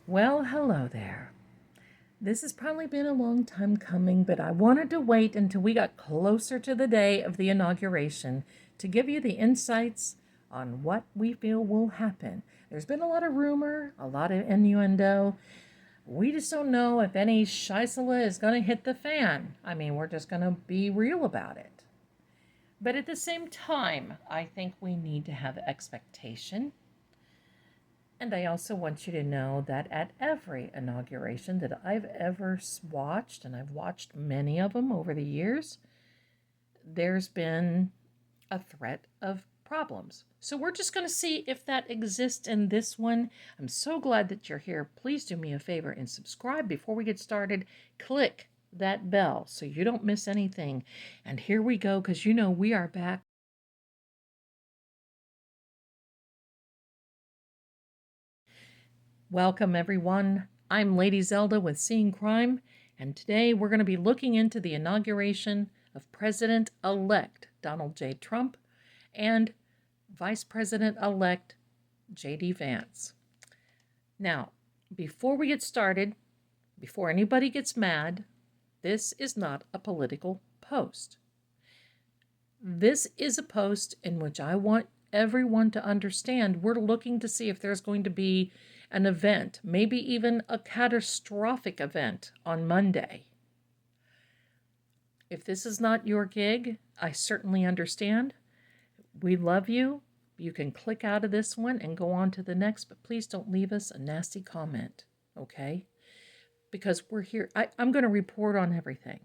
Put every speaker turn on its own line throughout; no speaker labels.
Well, hello there. This has probably been a long time coming, but I wanted to wait until we got closer to the day of the inauguration to give you the insights on what we feel will happen. There's been a lot of rumor, a lot of innuendo. We just don't know if any Scheisele is going to hit the fan. I mean, we're just going to be real about it. But at the same time, I think we need to have expectation. And I also want you to know that at every inauguration that I've ever watched, and I've watched many of them over the years, there's been a threat of problems. So we're just going to see if that exists in this one. I'm so glad that you're here. Please do me a favor and subscribe before we get started. Click that bell so you don't miss anything. And here we go, because we are back. Welcome, everyone. I'm Lady Zelda with Seeing Crime, and today we're going to be looking into the inauguration of President-elect Donald J. Trump and Vice President-elect J.D. Vance. Now, before we get started, before anybody gets mad, this is not a political post. This is a post in which I want everyone to understand we're looking to see if there's going to be an event, maybe even a catastrophic event on Monday. If this is not your gig, I certainly understand. We love you. You can click out of this one and go on to the next, but please don't leave us a nasty comment, okay? Because we're here. I'm going to report on everything.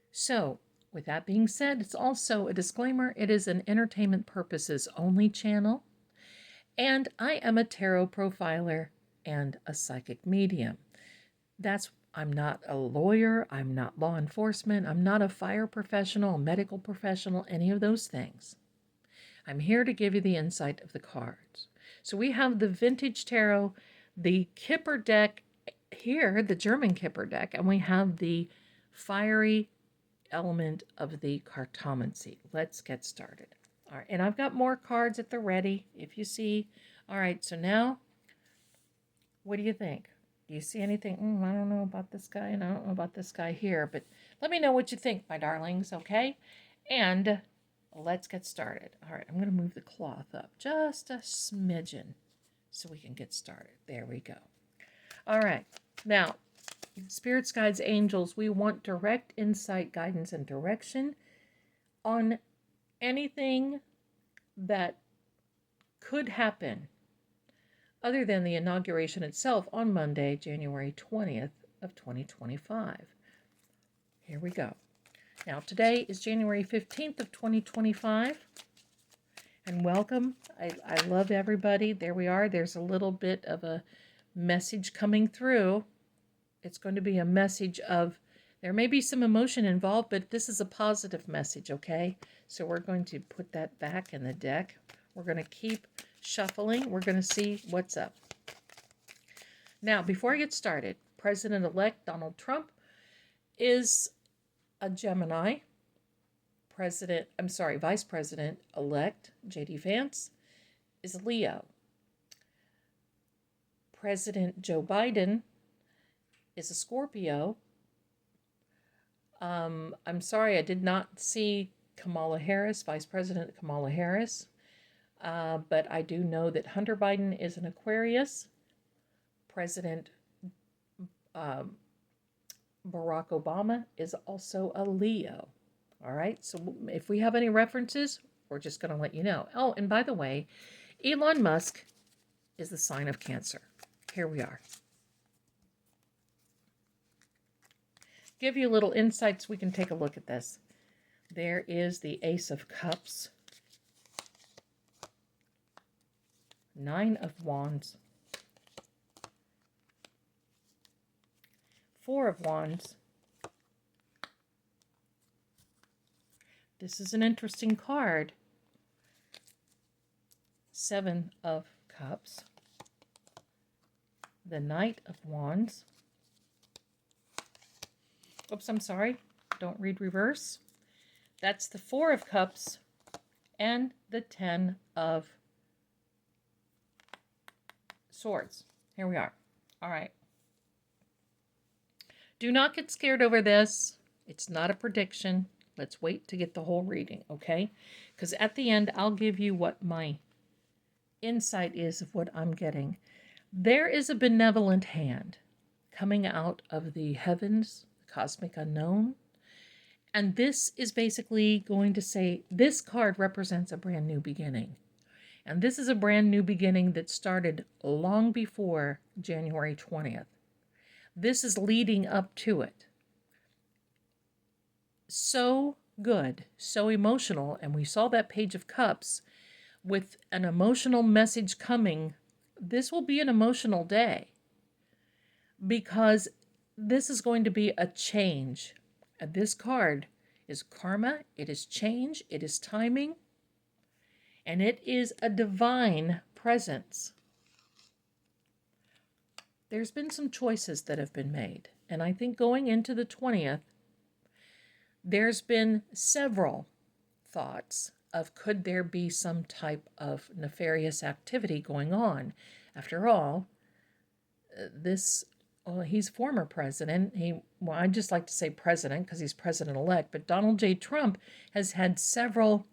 So, with that being said, it's also a disclaimer. It is an entertainment purposes only channel. And I am a tarot profiler and a psychic medium. I'm not a lawyer. I'm not law enforcement. I'm not a fire professional, a medical professional, any of those things. I'm here to give you the insight of the cards. So we have the vintage tarot, the Kipper deck here, the German Kipper deck, and we have the fiery element of the Cartomancy. Let's get started. All right, and I've got more cards at the ready, if you see. All right, so now, what do you think? Do you see anything? I don't know about this guy, and I don't know about this guy here, but let me know what you think, my darlings, okay? And let's get started. All right, I'm going to move the cloth up just a smidgen so we can get started. There we go. All right, now, spirits, guides, angels, we want direct insight, guidance, and direction on anything that could happen other than the inauguration itself on Monday, January 20th of 2025. Here we go. Now, today is January 15th of 2025, and welcome. I love everybody. There we are. There's a little bit of a message coming through. It's going to be a message of, there may be some emotion involved, but this is a positive message, okay? So we're going to put that back in the deck. We're going to keep shuffling. We're going to see what's up. Now, before I get started, President-elect Donald Trump is a Gemini. Vice President-elect J.D. Vance is a Leo. President Joe Biden is a Scorpio. I'm sorry, I did not see Kamala Harris, Vice President Kamala Harris, but I do know that Hunter Biden is an Aquarius. President Barack Obama is also a Leo. All right, so if we have any references, we're just going to let you know. Oh, and by the way, Elon Musk is the sign of Cancer. Here we are. Give you little insights. We can take a look at this. There is the Ace of Cups, Nine of Wands, Four of Wands. This is an interesting card. Seven of Cups, the Knight of Wands. Oops, I'm sorry. Don't read reverse. That's the Four of Cups and the Ten of Swords. Here we are. All right. Do not get scared over this. It's not a prediction. Let's wait to get the whole reading, okay? Because at the end, I'll give you what my insight is of what I'm getting. There is a benevolent hand coming out of the heavens, the cosmic unknown. And this is basically going to say this card represents a brand new beginning. And this is a brand new beginning that started long before January 20th. This is leading up to it. So good, so emotional. And we saw that Page of Cups with an emotional message coming. This will be an emotional day because this is going to be a change. And this card is karma, it is change, it is timing, and it is a divine presence. There's been some choices that have been made. And I think going into the 20th, there's been several thoughts of could there be some type of nefarious activity going on. After all, he's former president. I'd just like to say president because he's president-elect, but Donald J. Trump has had several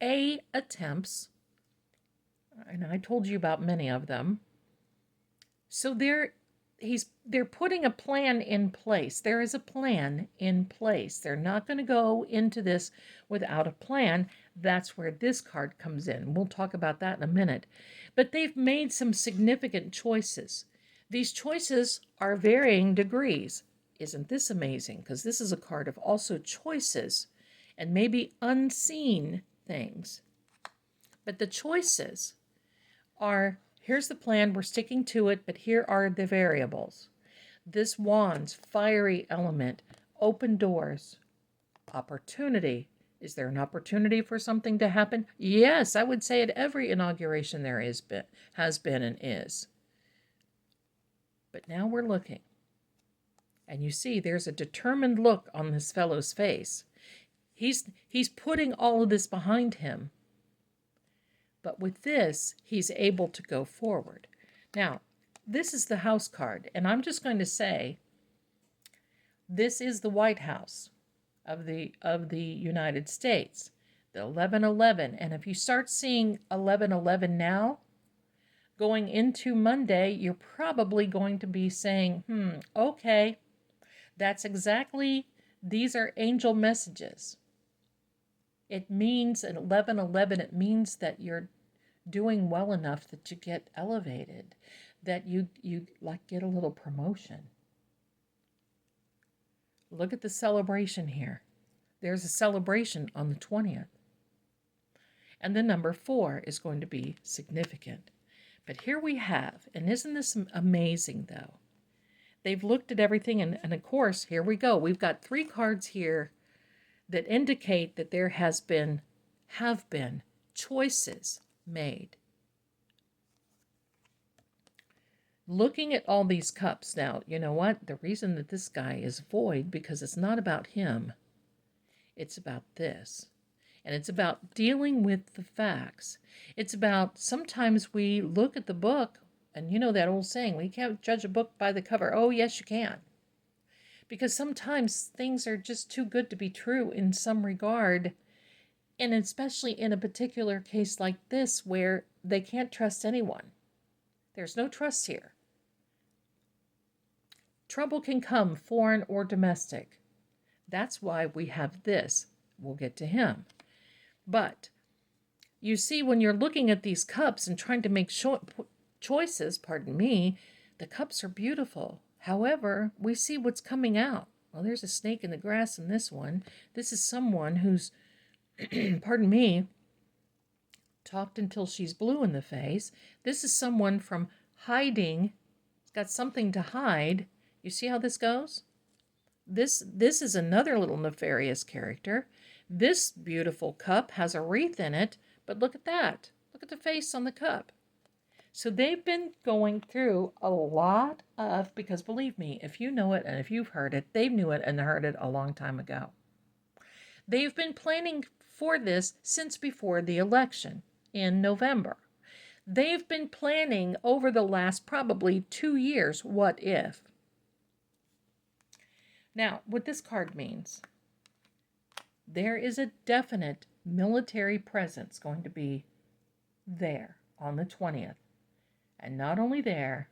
attempts, and I told you about many of them. So they're putting a plan in place. There is a plan in place. They're not going to go into this without a plan. That's where this card comes in. We'll talk about that in a minute. But they've made some significant choices. These choices are varying degrees. Isn't this amazing? Because this is a card of also choices and maybe unseen things. But the choices are, here's the plan, we're sticking to it, but here are the variables. This wand's fiery element, open doors, opportunity. Is there an opportunity for something to happen? Yes, I would say at every inauguration there has been and is. But now we're looking. And you see there's a determined look on this fellow's face. He's putting all of this behind him. But with this, he's able to go forward. Now, this is the House card, and I'm just going to say this is the White House of the United States, the 1111. And if you start seeing 1111 now, going into Monday, you're probably going to be saying, okay, that's exactly, these are angel messages. It means in 1111, it means that you're doing well enough that you get elevated, that you like get a little promotion. Look at the celebration here. There's a celebration on the 20th. And the number 4 is going to be significant. But here we have, and isn't this amazing though? They've looked at everything, and of course, here we go. We've got 3 cards here that indicate that there have been choices made. Looking at all these cups now, you know what? The reason that this guy is void, because it's not about him. It's about this. And it's about dealing with the facts. It's about, sometimes we look at the book, and you know that old saying, we can't judge a book by the cover. Oh, yes, you can. Because sometimes things are just too good to be true in some regard, and especially in a particular case like this where they can't trust anyone. There's no trust here. Trouble can come, foreign or domestic. That's why we have this. We'll get to him. But you see, when you're looking at these cups and trying to make choices, the cups are beautiful. However, we see what's coming out. Well, there's a snake in the grass in this one. This is someone who's, talked until she's blue in the face. This is someone from hiding. It's got something to hide. You see how this goes? This is another little nefarious character. This beautiful cup has a wreath in it, but look at that. Look at the face on the cup. So they've been going through a lot of, because believe me, if you know it and if you've heard it, they knew it and heard it a long time ago. They've been planning for this since before the election in November. They've been planning over the last probably 2 years, what if. Now, what this card means, there is a definite military presence going to be there on the 20th. And not only there,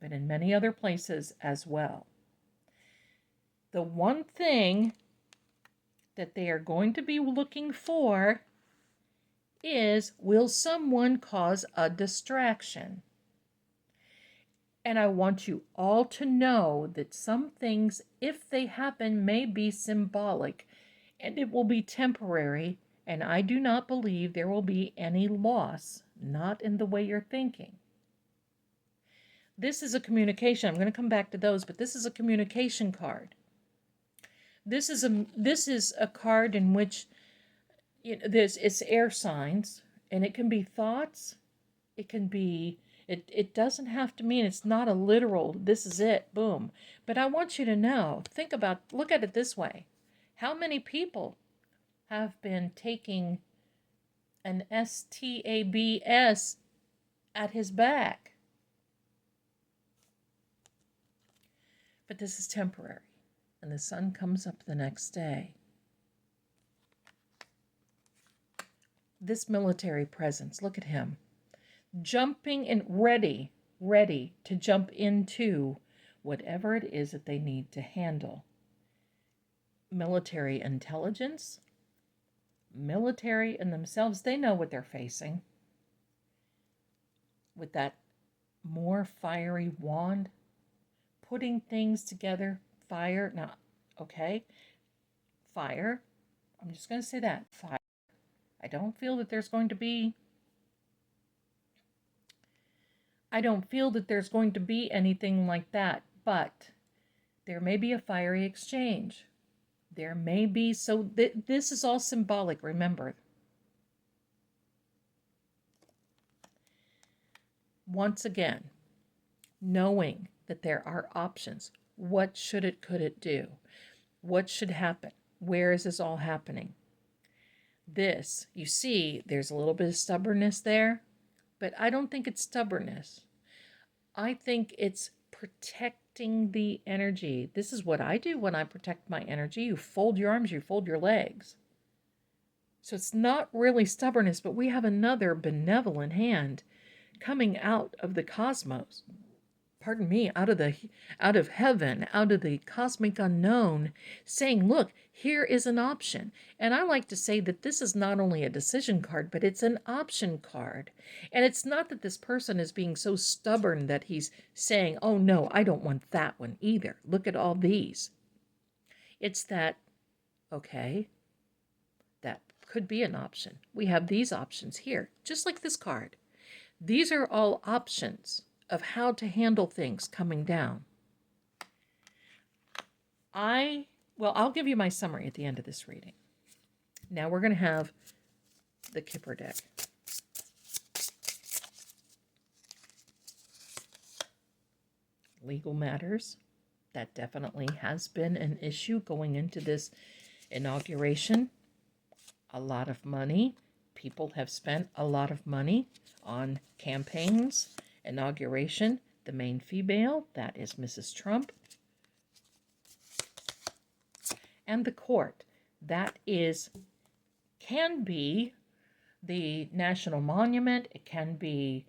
but in many other places as well. The one thing that they are going to be looking for is, will someone cause a distraction? And I want you all to know that some things, if they happen, may be symbolic and it will be temporary. And I do not believe there will be any loss, not in the way you're thinking. This is a communication. I'm going to come back to those, but this is a communication card. This is a card in which it's air signs, and it can be thoughts. It can be, it doesn't have to mean, it's not a literal, this is it, boom. But I want you to know, look at it this way. How many people have been taking an STABS at his back? But this is temporary, and the sun comes up the next day. This military presence, look at him, jumping and ready to jump into whatever it is that they need to handle. Military intelligence, military in themselves, they know what they're facing. With that more fiery wand, putting things together, fire, now, okay, fire, I'm just going to say that, fire. I don't feel that there's going to be anything like that, but there may be a fiery exchange. There may be, so this is all symbolic, remember. Once again, knowing that there are options. What could it do? What should happen? Where is this all happening? This, you see, there's a little bit of stubbornness there, but I don't think it's stubbornness. I think it's protecting the energy. This is what I do when I protect my energy. You fold your arms, you fold your legs. So it's not really stubbornness, but we have another benevolent hand coming out of the cosmos. Pardon me, out of heaven, out of the cosmic unknown, saying, look, here is an option. And I like to say that this is not only a decision card, but it's an option card. And it's not that this person is being so stubborn that he's saying, oh no, I don't want that one either. Look at all these. It's that, okay, that could be an option. We have these options here, just like this card. These are all options of how to handle things coming down. I'll give you my summary at the end of this reading. Now we're going to have the Kipper deck. Legal matters. That definitely has been an issue going into this inauguration. A lot of money. People have spent a lot of money on campaigns. Inauguration, the main female, that is Mrs. Trump. And the court, that can be the National Monument, it can be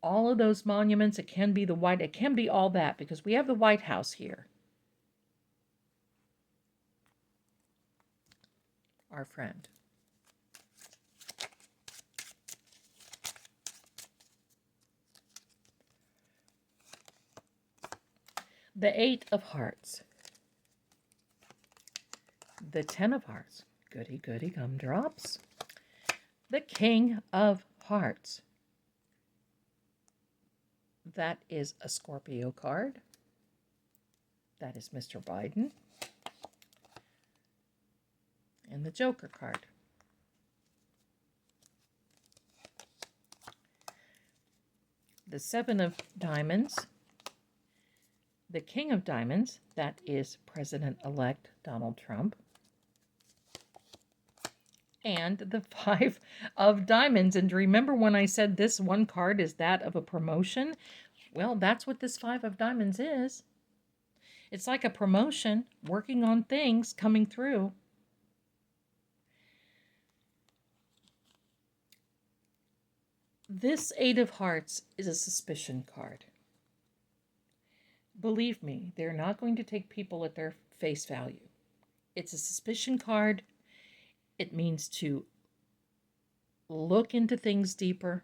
all of those monuments, it can be it can be all that, because we have the White House here. Our friend. The 8 of Hearts. The 10 of Hearts. Goody, goody gumdrops. The King of Hearts. That is a Scorpio card. That is Mr. Biden. And the Joker card. The 7 of Diamonds. The King of Diamonds, that is President-elect Donald Trump. and the Five of Diamonds. And remember when I said this one card is that of a promotion? Well, that's what this Five of Diamonds is. It's like a promotion, working on things, coming through. This Eight of Hearts is a suspicion card. Believe me, they're not going to take people at their face value. It's a suspicion card. It means to look into things deeper.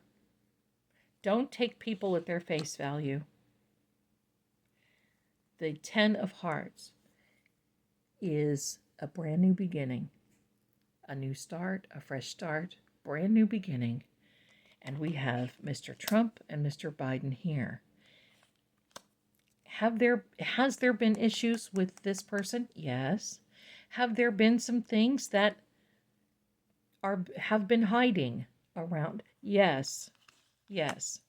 Don't take people at their face value. The Ten of Hearts is a brand new beginning, a new start, a fresh start, brand new beginning. And we have Mr. Trump and Mr. Biden here. Has there been issues with this person? Yes. Have there been some things that have been hiding around? Yes. Yes.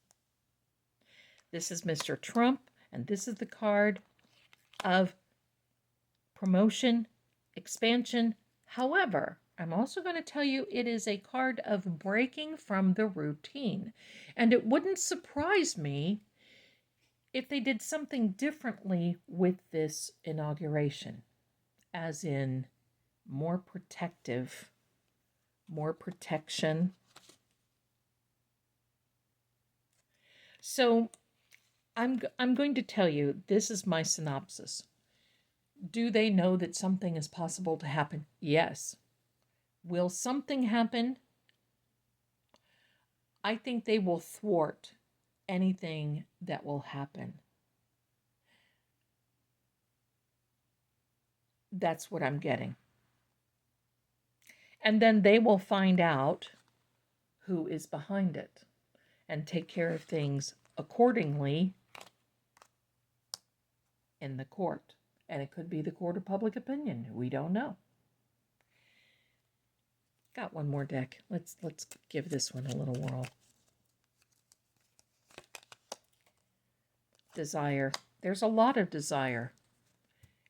This is Mr. Trump, and this is the card of promotion, expansion. However, I'm also going to tell you it is a card of breaking from the routine. And it wouldn't surprise me if they did something differently with this inauguration, as in more protective, more protection. So I'm going to tell you, this is my synopsis. Do they know that something is possible to happen? Yes. Will something happen? I think they will thwart anything that will happen. That's what I'm getting. And then they will find out who is behind it and take care of things accordingly in the court. And it could be the court of public opinion. We don't know. Got one more deck. Let's give this one a little whirl. Desire. There's a lot of desire.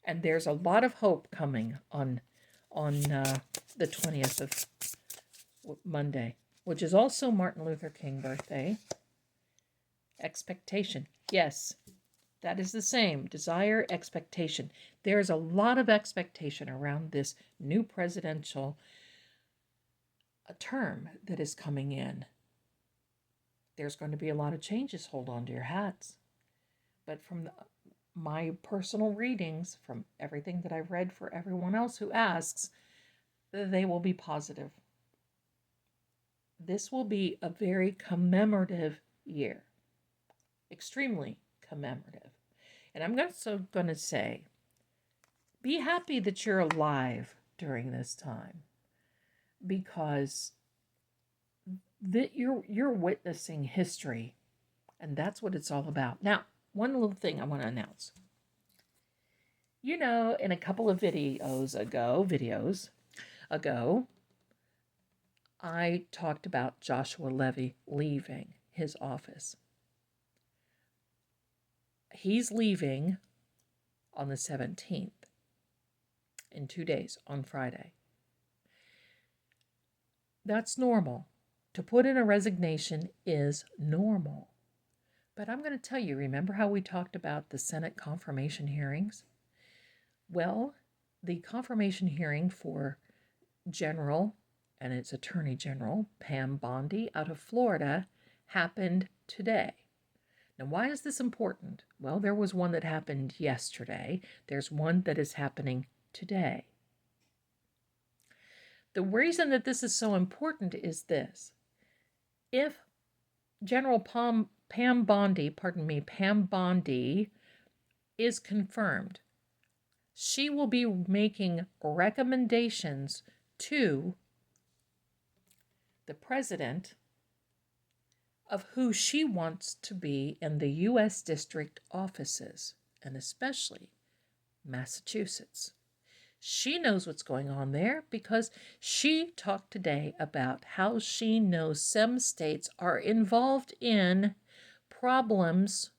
And there's a lot of hope coming on the 20th of Monday, which is also Martin Luther King birthday. Expectation. Yes, that is the same. Desire, expectation. There's a lot of expectation around this new presidential term that is coming in. There's going to be a lot of changes. Hold on to your hats. But from my personal readings, from everything that I've read for everyone else who asks, they will be positive. This will be a very commemorative year. Extremely commemorative. And I'm also going to say, be happy that you're alive during this time, because you're witnessing history, and that's what it's all about. Now, one little thing I want to announce. You know, in a couple of videos ago, I talked about Joshua Levy leaving his office. He's leaving on the 17th, in 2 days, on Friday. That's normal. To put in a resignation is normal. But I'm going to tell you, remember how we talked about the Senate confirmation hearings? Well, the confirmation hearing for General and its Attorney General, Pam Bondi, out of Florida, happened today. Now, why is this important? Well, there was one that happened yesterday. There's one that is happening today. The reason that this is so important is this. If General Pam Bondi is confirmed, she will be making recommendations to the president of who she wants to be in the U.S. district offices, and especially Massachusetts. She knows what's going on there because she talked today about how she knows some states are involved in problems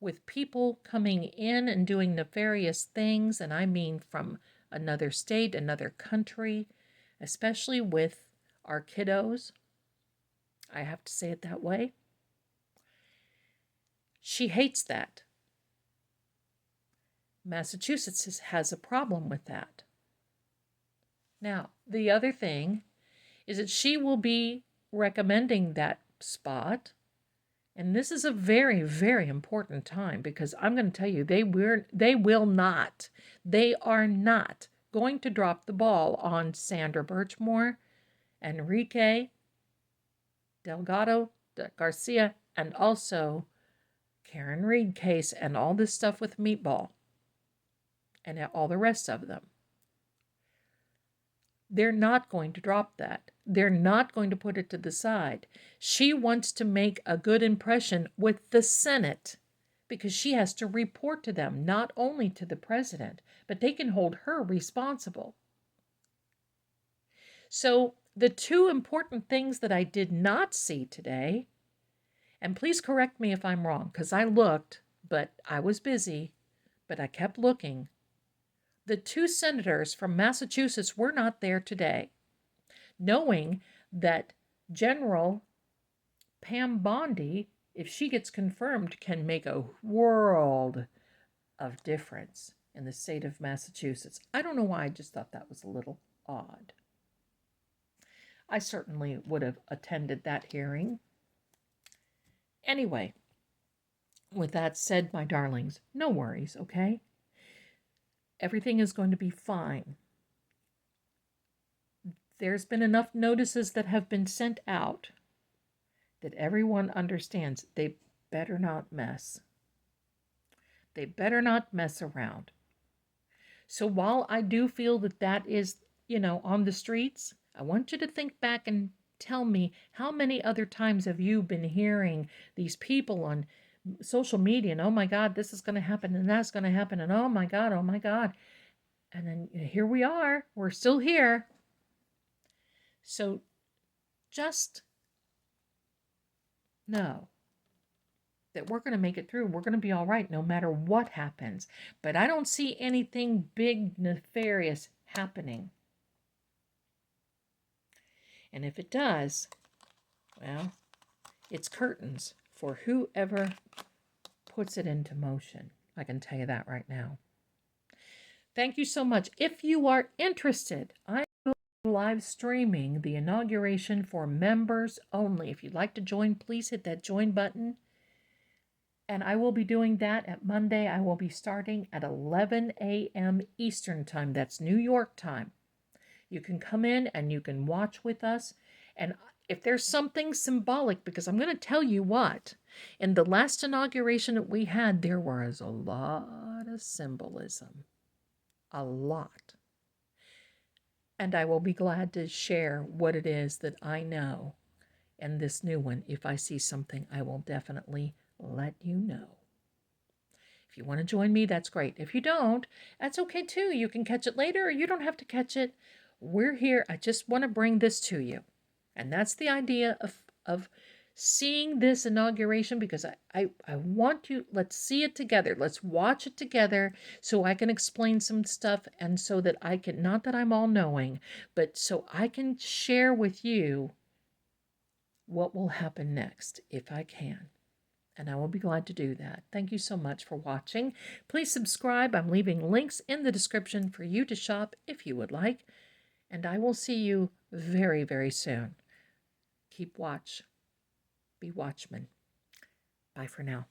with people coming in and doing nefarious things, and I mean from another state, another country, especially with our kiddos. I have to say it that way. She hates that. Massachusetts has a problem with that. Now, the other thing is that she will be recommending that spot. And this is a very, very important time because I'm going to tell you, they are not going to drop the ball on Sandra Birchmore, Enrique Delgado Garcia, and also Karen Reed case and all this stuff with Meatball and all the rest of them. They're not going to drop that. They're not going to put it to the side. She wants to make a good impression with the Senate because she has to report to them, not only to the president, but they can hold her responsible. So the two important things that I did not see today, and please correct me if I'm wrong, because I looked, but I was busy, but I kept looking. The two senators from Massachusetts were not there today, knowing that General Pam Bondi, if she gets confirmed, can make a world of difference in the state of Massachusetts. I don't know why, I just thought that was a little odd. I certainly would have attended that hearing. Anyway, with that said, my darlings, no worries, okay? Everything is going to be fine. There's been enough notices that have been sent out that everyone understands they better not mess. They better not mess around. So while I do feel that that is, on the streets, I want you to think back and tell me how many other times have you been hearing these people on social media and, oh my God, this is going to happen and that's going to happen and oh my God. And then here we are. We're still here. So just know that we're going to make it through. We're going to be all right no matter what happens. But I don't see anything big, nefarious happening. And if it does, well, it's curtains for whoever puts it into motion. I can tell you that right now. Thank you so much. If you are interested, I will be live streaming the inauguration for members only. If you'd like to join, please hit that join button. And I will be doing that at Monday. I will be starting at 11 a.m. Eastern Time. That's New York time. You can come in and you can watch with us. And if there's something symbolic, because I'm going to tell you what, in the last inauguration that we had, there was a lot of symbolism. A lot. And I will be glad to share what it is that I know. And this new one, if I see something, I will definitely let you know. If you want to join me, that's great. If you don't, that's okay too. You can catch it later or you don't have to catch it. We're here. I just want to bring this to you. And that's the idea of seeing this inauguration, because I want you, let's see it together. Let's watch it together so I can explain some stuff and so that I can, not that I'm all knowing, but so I can share with you what will happen next if I can. And I will be glad to do that. Thank you so much for watching. Please subscribe. I'm leaving links in the description for you to shop if you would like. And I will see you very, very soon. Keep watch. Be watchmen. Bye for now.